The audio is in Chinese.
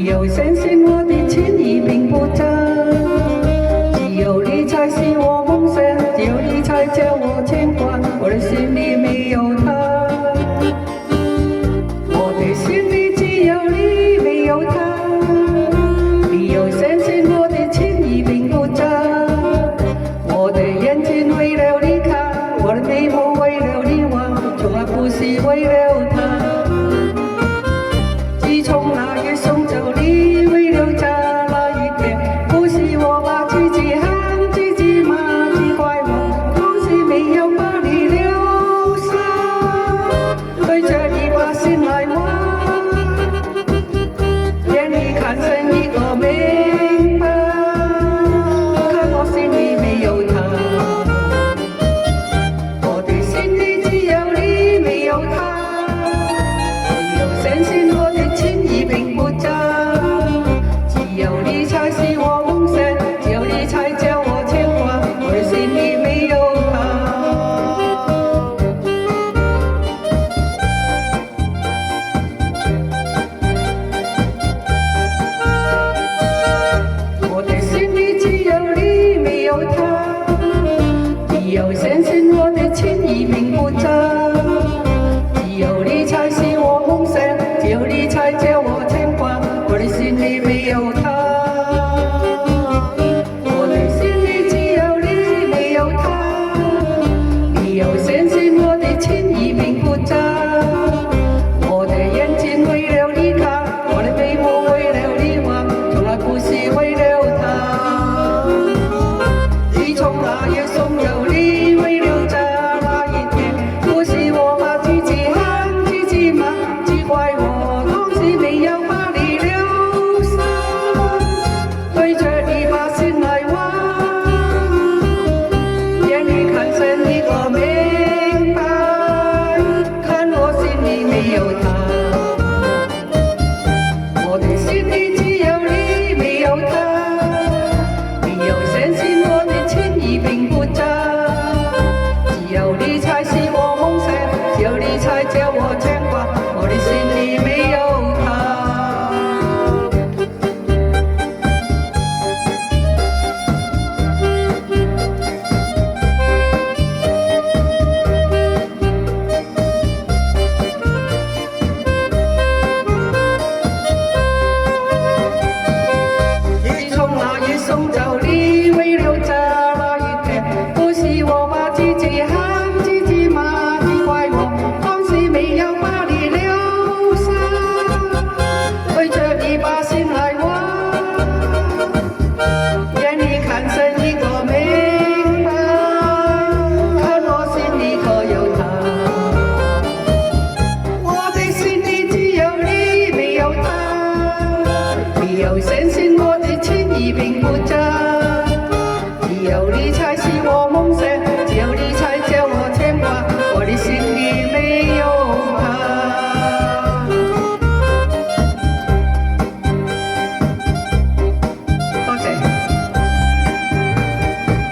有相信我的情意并不真，只有你才是我梦想，只有你才叫我牵挂，我的心里没有他，我的心里只有你没有他。你有相信我的情意并不真，我的眼睛为了你看，我的眉目为了你望，从来不是为了他。自从那夜送走你，为留下那一天，不是我把自己恨自己吗？只怪我当时没有把你留下，对着你把心来挖，让你看成一个明白，看我心里没有他，我的心里只有你没有他。只有相信我的情意并不真，只有你才是我梦想，只有你才叫我牵挂，我的心里没有他。我的心里只有你没有他，只有相信我的情意并不真，只有你才是我梦想，只有你才叫我牵挂，我的心里没有他。